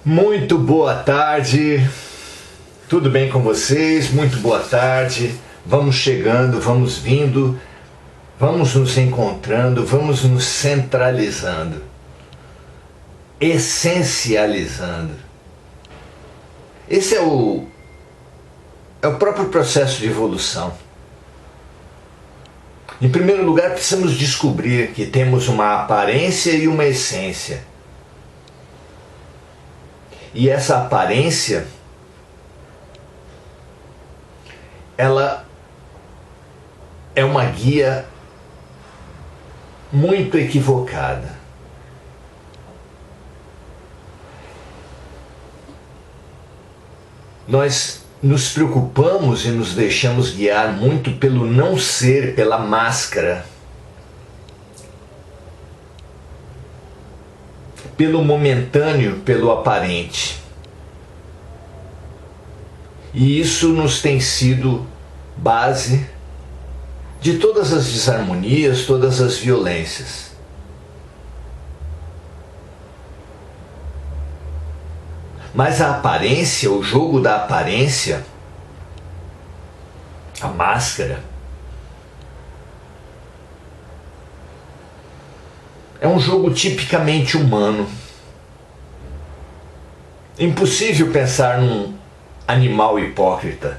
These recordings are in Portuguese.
Muito boa tarde, tudo bem com vocês? Muito boa tarde, vamos chegando, vamos vindo, vamos nos encontrando, vamos nos centralizando, essencializando. Esse é o próprio processo de evolução. Em primeiro lugar, precisamos descobrir que temos uma aparência e uma essência. E essa aparência, ela é uma guia muito equivocada. Nós nos preocupamos e nos deixamos guiar muito pelo não ser, pela máscara, pelo momentâneo, pelo aparente. E isso nos tem sido base de todas as desarmonias, todas as violências. Mas a aparência, o jogo da aparência, a máscara, é um jogo tipicamente humano. Impossível pensar num animal hipócrita.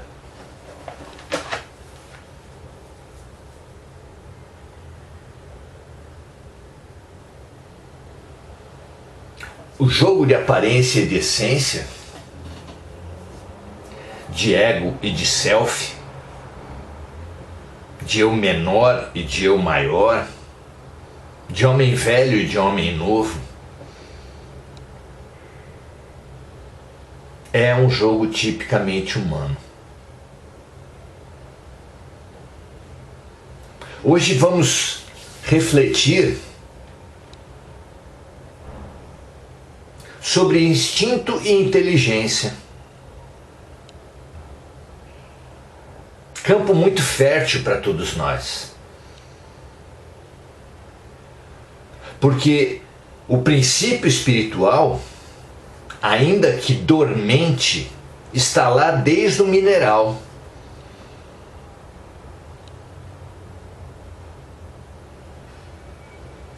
O jogo de aparência e de essência, de ego e de self, de eu menor e de eu maior, de homem velho e de homem novo, é um jogo tipicamente humano. Hoje vamos refletir sobre instinto e inteligência. Campo muito fértil para todos nós. Porque o princípio espiritual, ainda que dormente, está lá desde o mineral.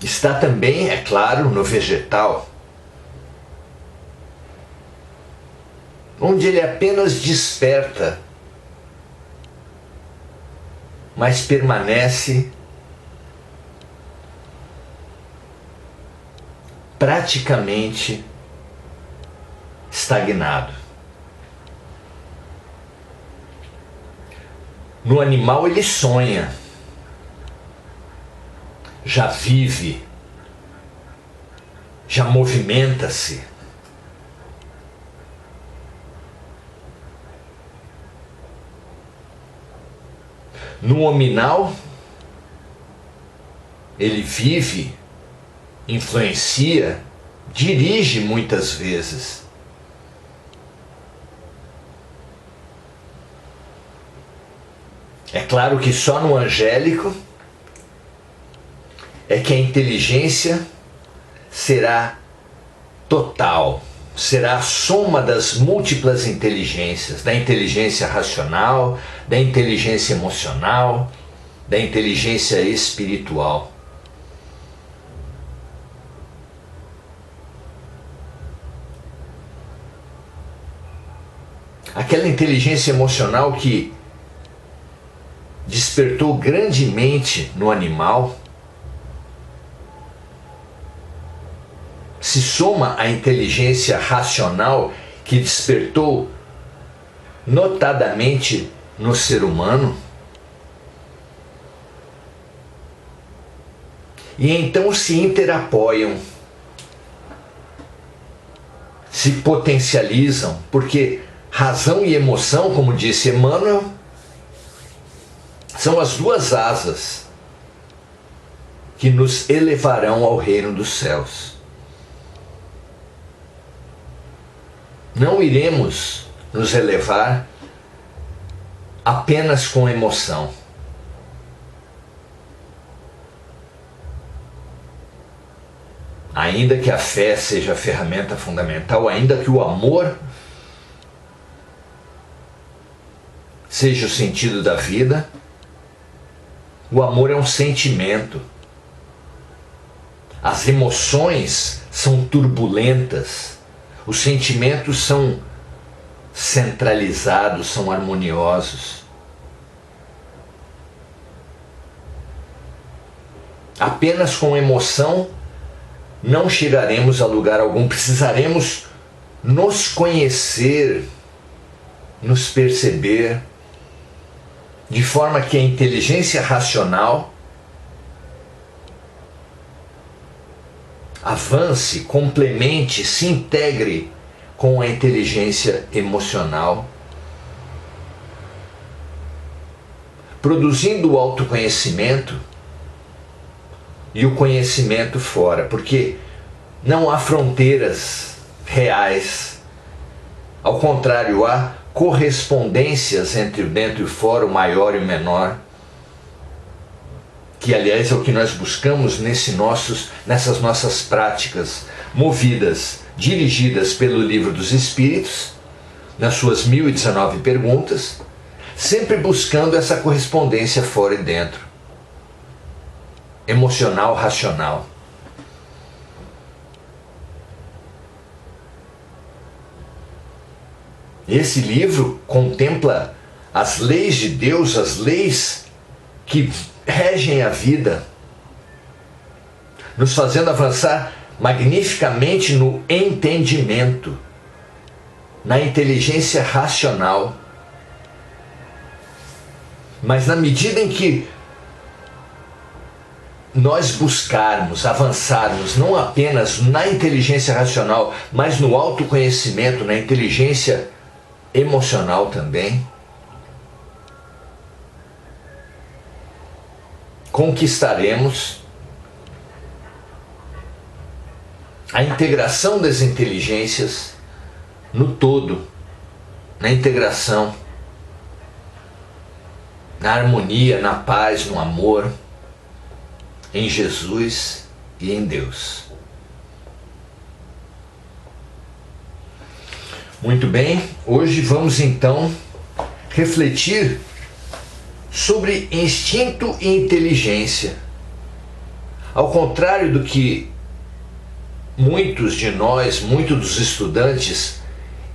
Está também, é claro, no vegetal, onde ele apenas desperta, mas permanece praticamente estagnado. No animal ele sonha, já vive, já movimenta-se. No hominal, ele vive, influencia, dirige muitas vezes. É claro que só no angélico é que a inteligência será total, será a soma das múltiplas inteligências, da inteligência racional, da inteligência emocional, da inteligência espiritual. Aquela inteligência emocional que despertou grandemente no animal se soma à inteligência racional que despertou notadamente no ser humano, e então se interapoiam, se potencializam, porque razão e emoção, como disse Emmanuel, são as duas asas que nos elevarão ao reino dos céus. Não iremos nos elevar apenas com emoção. Ainda que a fé seja a ferramenta fundamental, ainda que o amor seja o sentido da vida, o amor é um sentimento. As emoções são turbulentas, os sentimentos são centralizados, são harmoniosos. Apenas com emoção não chegaremos a lugar algum, precisaremos nos conhecer, nos perceber, de forma que a inteligência racional avance, complemente, se integre com a inteligência emocional, produzindo o autoconhecimento e o conhecimento fora, porque não há fronteiras reais. Ao contrário, há correspondências entre o dentro e o fora, o maior e o menor, que aliás é o que nós buscamos nessas nossas práticas, movidas, dirigidas pelo Livro dos Espíritos, nas suas 1019 perguntas, sempre buscando essa correspondência fora e dentro, emocional, racional. Esse livro contempla as leis de Deus, as leis que regem a vida, nos fazendo avançar magnificamente no entendimento, na inteligência racional. Mas na medida em que nós buscarmos, avançarmos, não apenas na inteligência racional, mas no autoconhecimento, na inteligência emocional também, conquistaremos a integração das inteligências no todo, na integração, na harmonia, na paz, no amor, em Jesus e em Deus. Muito bem, hoje vamos então refletir sobre instinto e inteligência. Ao contrário do que muitos de nós, muitos dos estudantes,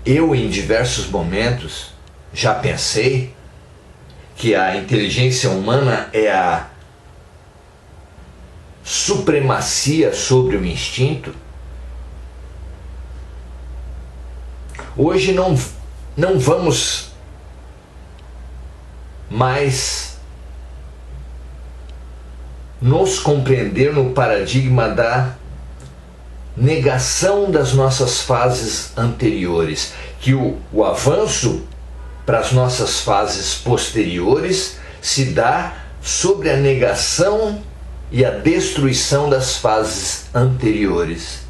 eu em diversos momentos já pensei que a inteligência humana é a supremacia sobre o instinto. Hoje não vamos mais nos compreender no paradigma da negação das nossas fases anteriores, que o avanço para as nossas fases posteriores se dá sobre a negação e a destruição das fases anteriores.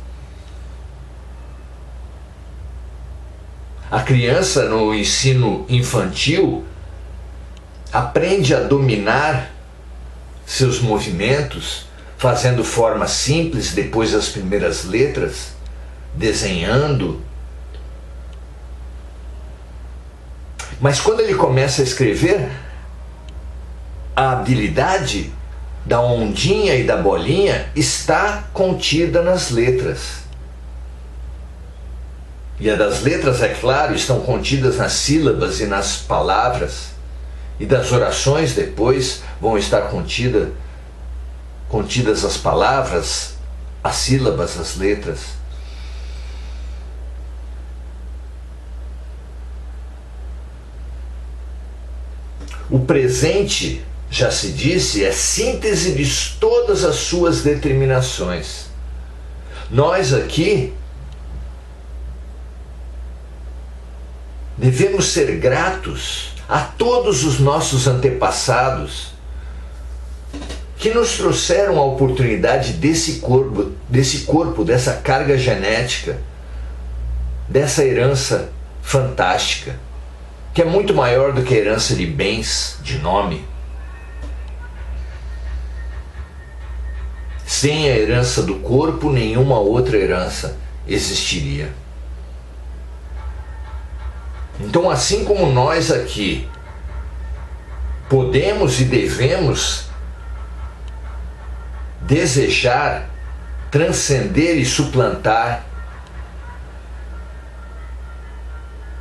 A criança no ensino infantil aprende a dominar seus movimentos, fazendo formas simples depois das primeiras letras, desenhando. Mas quando ele começa a escrever, a habilidade da ondinha e da bolinha está contida nas letras. E a das letras, é claro, estão contidas nas sílabas e nas palavras. E das orações depois vão estar contidas as palavras, as sílabas, as letras. O presente, já se disse, é síntese de todas as suas determinações. Nós aqui devemos ser gratos a todos os nossos antepassados que nos trouxeram a oportunidade desse corpo, dessa carga genética, dessa herança fantástica, que é muito maior do que a herança de bens, de nome. Sem a herança do corpo, nenhuma outra herança existiria. Então, assim como nós aqui podemos e devemos desejar, transcender e suplantar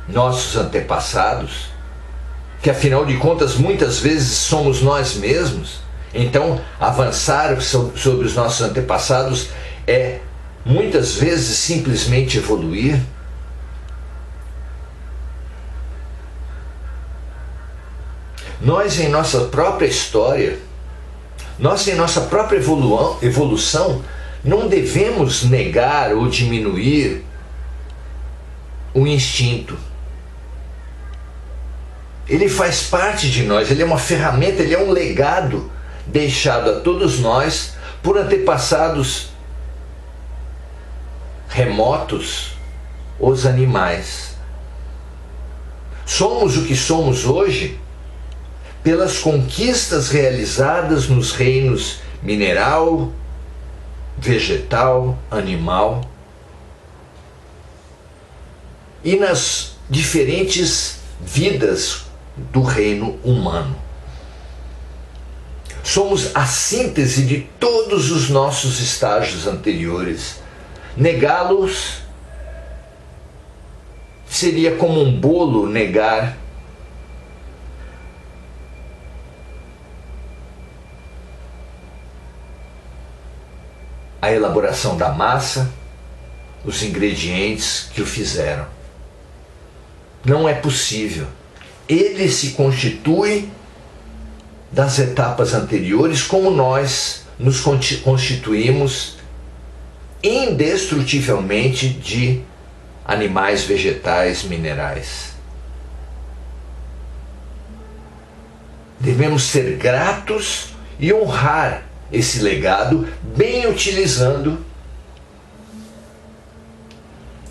nossos antepassados, que afinal de contas muitas vezes somos nós mesmos, então avançar sobre os nossos antepassados é muitas vezes simplesmente evoluir. Nós, em nossa própria história, nós, em nossa própria evolução, não devemos negar ou diminuir o instinto. Ele faz parte de nós, ele é uma ferramenta, ele é um legado deixado a todos nós por antepassados remotos, os animais. Somos o que somos hoje pelas conquistas realizadas nos reinos mineral, vegetal, animal e nas diferentes vidas do reino humano. Somos a síntese de todos os nossos estágios anteriores. Negá-los seria como um bolo negar a elaboração da massa, os ingredientes que o fizeram. Não é possível. Ele se constitui das etapas anteriores, como nós nos constituímos indestrutivelmente de animais, vegetais, minerais. Devemos ser gratos e honrar esse legado, bem utilizando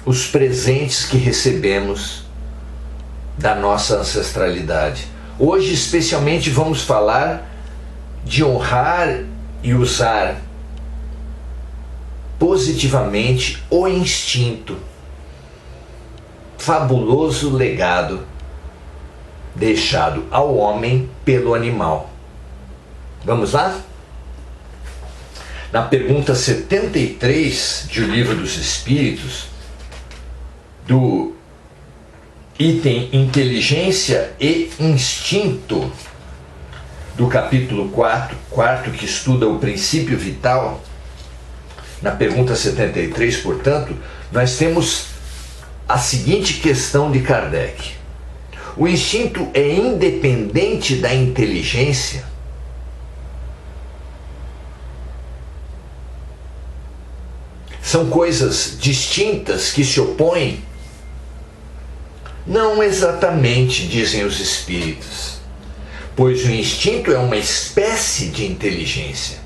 os presentes que recebemos da nossa ancestralidade. Hoje, especialmente, vamos falar de honrar e usar positivamente o instinto, fabuloso legado deixado ao homem pelo animal. Vamos lá? Na pergunta 73 de O Livro dos Espíritos, do item Inteligência e Instinto, do capítulo 4, que estuda o princípio vital, na pergunta 73, portanto, nós temos a seguinte questão de Kardec: o instinto é independente da inteligência? São coisas distintas que se opõem? Não exatamente, dizem os espíritos, pois o instinto é uma espécie de inteligência.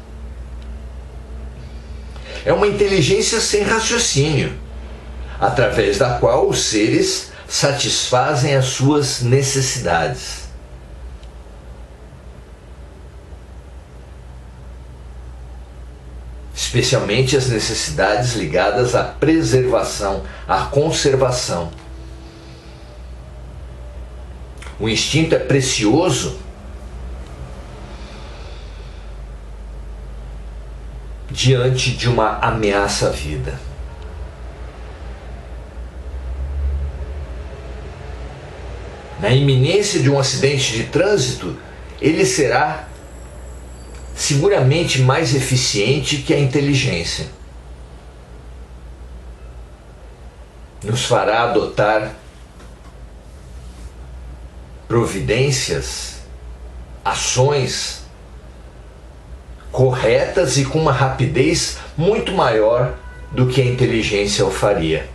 É uma inteligência sem raciocínio, através da qual os seres satisfazem as suas necessidades. Especialmente as necessidades ligadas à preservação, à conservação. O instinto é precioso diante de uma ameaça à vida. Na iminência de um acidente de trânsito, ele será seguramente mais eficiente que a inteligência. Nos fará adotar providências, ações corretas e com uma rapidez muito maior do que a inteligência o faria.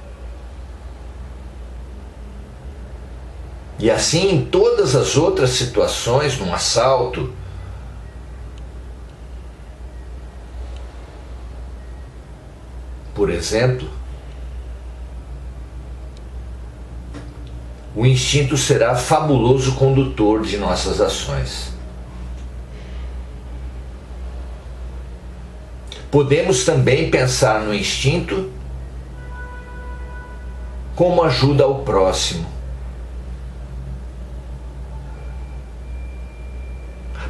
E assim em todas as outras situações, num assalto, por exemplo, o instinto será fabuloso condutor de nossas ações. Podemos também pensar no instinto como ajuda ao próximo.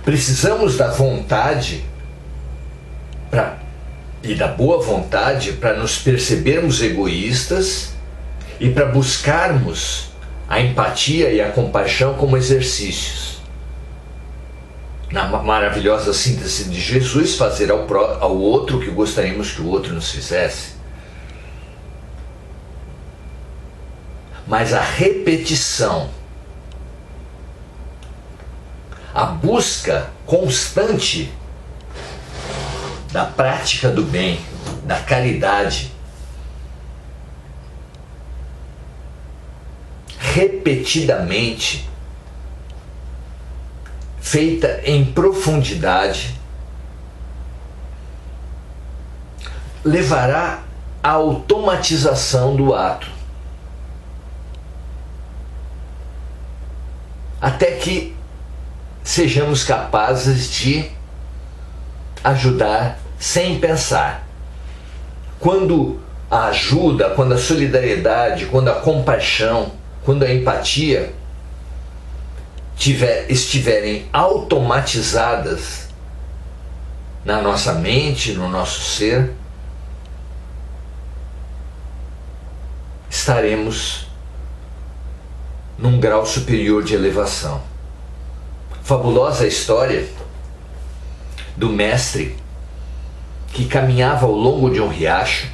Precisamos da vontade e da boa vontade para nos percebermos egoístas e para buscarmos a empatia e a compaixão como exercícios. Na maravilhosa síntese de Jesus, fazer ao outro o que gostaríamos que o outro nos fizesse. Mas a repetição, a busca constante da prática do bem, da caridade, repetidamente, feita em profundidade, levará à automatização do ato, até que sejamos capazes de ajudar sem pensar. Quando a ajuda, quando a solidariedade, quando a compaixão, quando a empatia estiverem automatizadas na nossa mente, no nosso ser, estaremos num grau superior de elevação. Fabulosa a história do mestre que caminhava ao longo de um riacho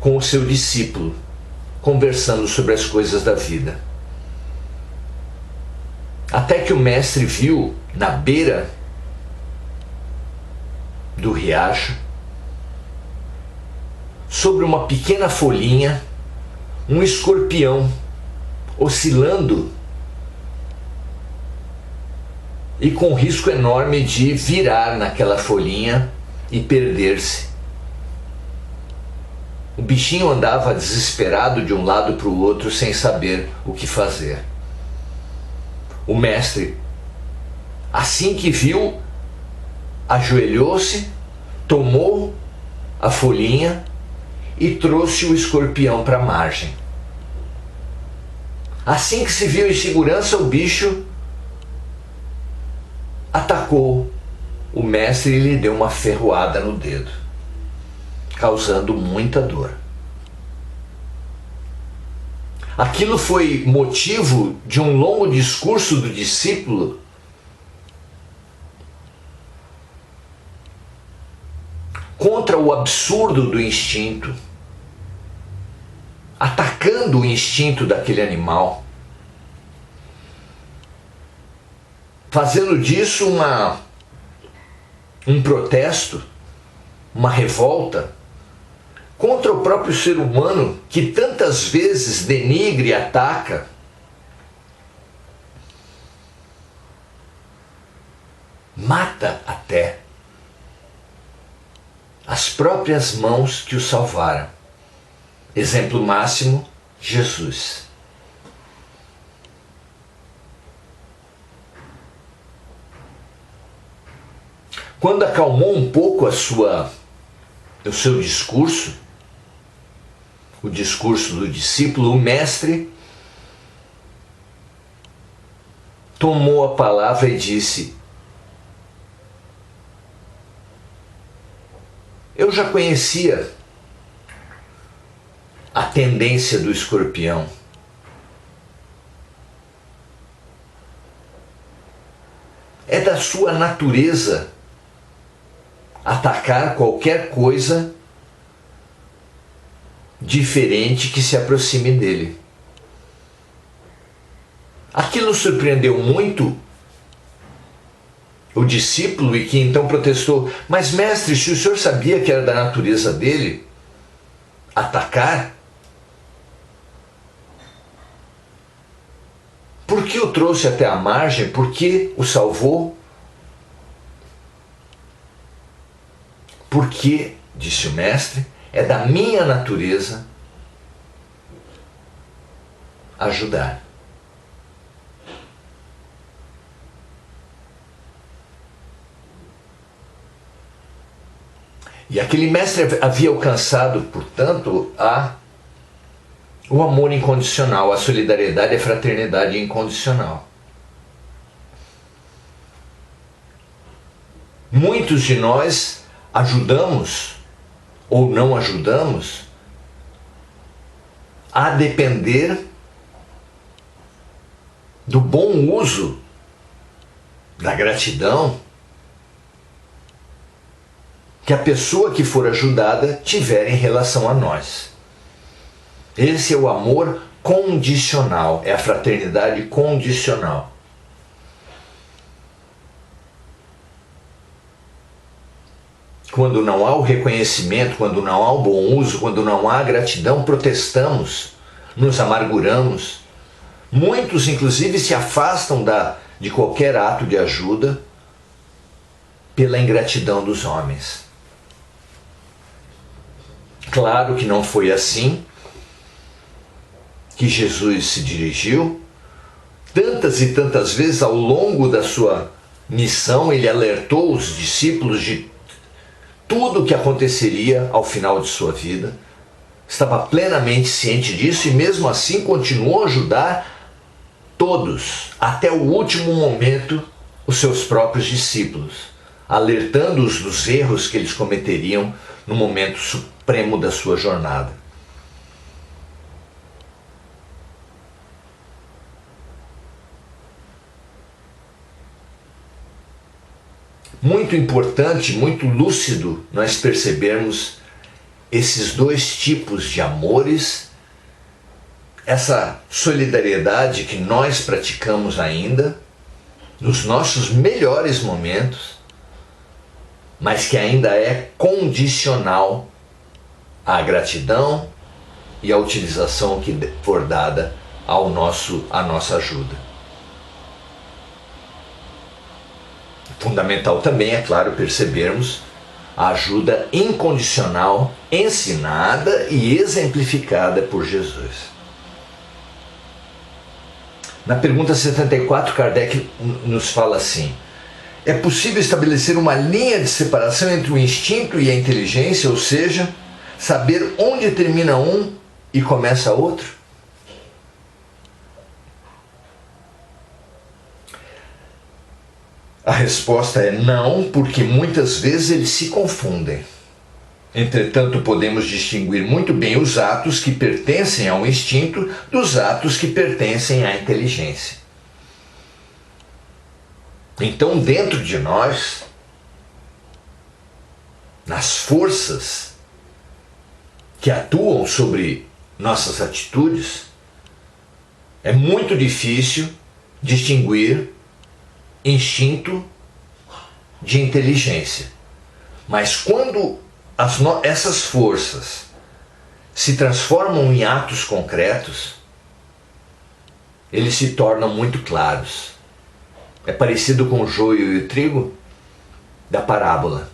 com o seu discípulo, conversando sobre as coisas da vida. Até que o mestre viu na beira do riacho, sobre uma pequena folhinha, um escorpião oscilando e com risco enorme de virar naquela folhinha e perder-se. O bichinho andava desesperado de um lado para o outro sem saber o que fazer. O mestre, assim que viu, ajoelhou-se, tomou a folhinha e trouxe o escorpião para a margem. Assim que se viu em segurança, o bicho atacou o mestre e lhe deu uma ferroada no dedo, causando muita dor. Aquilo foi motivo de um longo discurso do discípulo contra o absurdo do instinto, atacando o instinto daquele animal, fazendo disso um protesto, uma revolta contra o próprio ser humano que tantas vezes denigre e ataca. Mata até as próprias mãos que o salvaram. Exemplo máximo, Jesus. Quando acalmou um pouco o seu discurso, o discurso do discípulo, o mestre tomou a palavra e disse: eu já conhecia a tendência do escorpião. É da sua natureza atacar qualquer coisa diferente que se aproxime dele. Aquilo surpreendeu muito o discípulo, e que então protestou: mas mestre, se o senhor sabia que era da natureza dele atacar, por que o trouxe até a margem? Por que o salvou? Porque, disse o mestre, é da minha natureza ajudar. E aquele mestre havia alcançado, portanto, o amor incondicional, a solidariedade e a fraternidade incondicional. Muitos de nós ajudamos ou não ajudamos a depender do bom uso da gratidão que a pessoa que for ajudada tiver em relação a nós. Esse é o amor condicional, é a fraternidade condicional. Quando não há o reconhecimento, quando não há o bom uso, quando não há gratidão, protestamos, nos amarguramos. Muitos, inclusive, se afastam de qualquer ato de ajuda pela ingratidão dos homens. Claro que não foi assim que Jesus se dirigiu. Tantas e tantas vezes ao longo da sua missão, ele alertou os discípulos de tudo o que aconteceria ao final de sua vida. Estava plenamente ciente disso e mesmo assim continuou a ajudar todos, até o último momento, os seus próprios discípulos, alertando-os dos erros que eles cometeriam no momento supremo da sua jornada. Muito importante, muito lúcido nós percebermos esses dois tipos de amores, essa solidariedade que nós praticamos ainda, nos nossos melhores momentos, mas que ainda é condicional à gratidão e à utilização que for dada à nossa ajuda. Fundamental também, é claro, percebermos a ajuda incondicional ensinada e exemplificada por Jesus. Na pergunta 74, Kardec nos fala assim: é possível estabelecer uma linha de separação entre o instinto e a inteligência, ou seja, saber onde termina um e começa outro? A resposta é não, porque muitas vezes eles se confundem. Entretanto, podemos distinguir muito bem os atos que pertencem ao instinto dos atos que pertencem à inteligência. Então, dentro de nós, nas forças que atuam sobre nossas atitudes, é muito difícil distinguir instinto de inteligência. Mas quando essas forças se transformam em atos concretos, eles se tornam muito claros. É parecido com o joio e o trigo da parábola,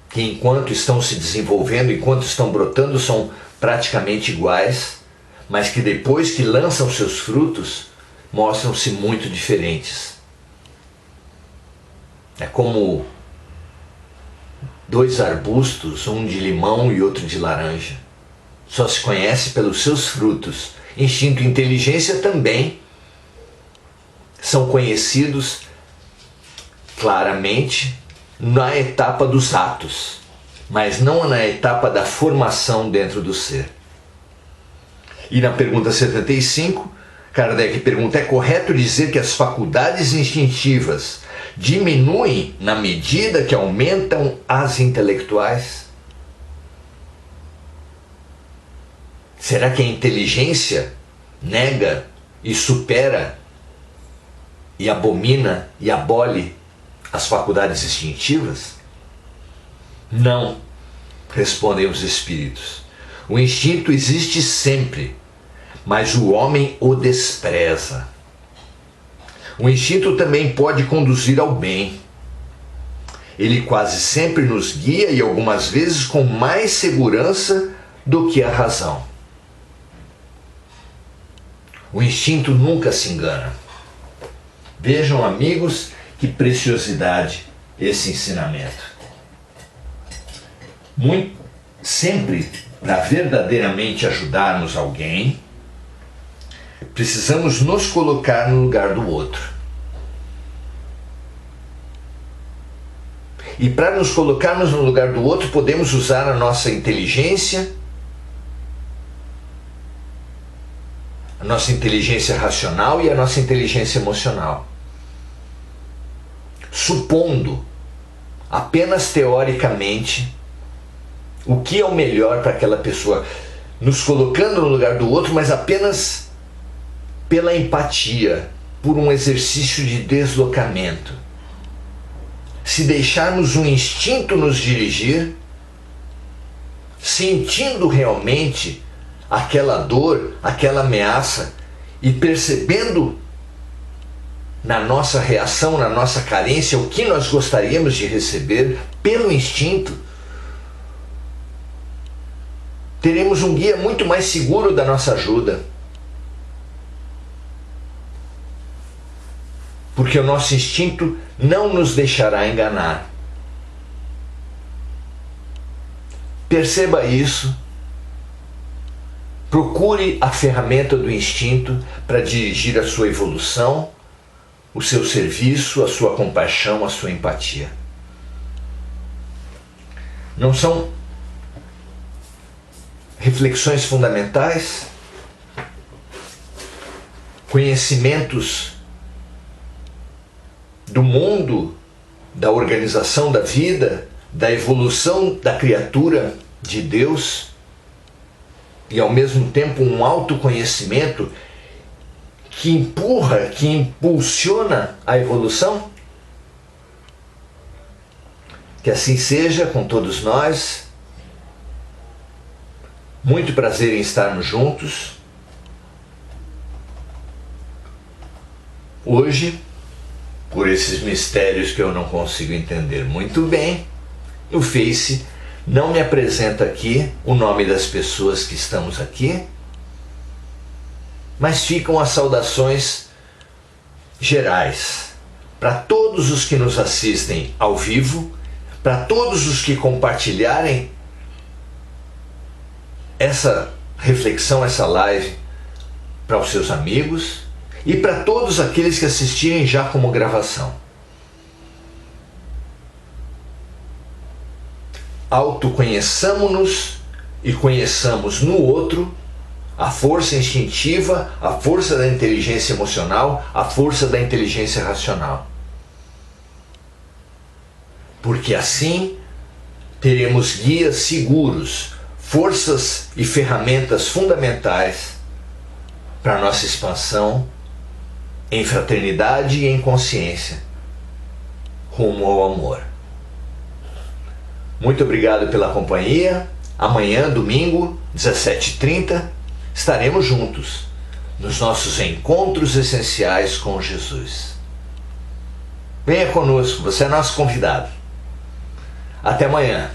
que enquanto estão se desenvolvendo, enquanto estão brotando, são praticamente iguais, mas que depois que lançam seus frutos, mostram-se muito diferentes. É como dois arbustos, um de limão e outro de laranja. Só se conhece pelos seus frutos. Instinto e inteligência também são conhecidos claramente na etapa dos atos, mas não na etapa da formação dentro do ser. E na pergunta 75, Kardec pergunta: é correto dizer que as faculdades instintivas diminuem na medida que aumentam as intelectuais? Será que a inteligência nega e supera e abomina e abole as faculdades instintivas? Não, respondem os espíritos. O instinto existe sempre, mas o homem o despreza. O instinto também pode conduzir ao bem. Ele quase sempre nos guia e algumas vezes com mais segurança do que a razão. O instinto nunca se engana. Vejam, amigos, que preciosidade esse ensinamento. sempre, para verdadeiramente ajudarmos alguém, precisamos nos colocar no lugar do outro. E para nos colocarmos no lugar do outro, podemos usar a nossa inteligência, a nossa inteligência racional e a nossa inteligência emocional. Supondo, apenas teoricamente, o que é o melhor para aquela pessoa, nos colocando no lugar do outro, mas apenas pela empatia, por um exercício de deslocamento. Se deixarmos um instinto nos dirigir, sentindo realmente aquela dor, aquela ameaça e percebendo na nossa reação, na nossa carência, o que nós gostaríamos de receber pelo instinto, teremos um guia muito mais seguro da nossa ajuda. Porque o nosso instinto não nos deixará enganar. Perceba isso. Procure a ferramenta do instinto para dirigir a sua evolução, o seu serviço, a sua compaixão, a sua empatia. Não são reflexões fundamentais, conhecimentos do mundo, da organização da vida, da evolução da criatura de Deus, e ao mesmo tempo um autoconhecimento que empurra, que impulsiona a evolução? Que assim seja com todos nós. Muito prazer em estarmos juntos. Hoje, por esses mistérios que eu não consigo entender muito bem, o Face não me apresenta aqui o nome das pessoas que estamos aqui, mas ficam as saudações gerais para todos os que nos assistem ao vivo, para todos os que compartilharem essa reflexão, essa live para os seus amigos e para todos aqueles que assistirem já como gravação. Autoconheçamo-nos e conheçamos no outro a força instintiva, a força da inteligência emocional, a força da inteligência racional. Porque assim teremos guias seguros, forças e ferramentas fundamentais para a nossa expansão em fraternidade e em consciência, rumo ao amor. Muito obrigado pela companhia. Amanhã, domingo, 17h30, estaremos juntos nos nossos encontros essenciais com Jesus. Venha conosco, você é nosso convidado. Até amanhã.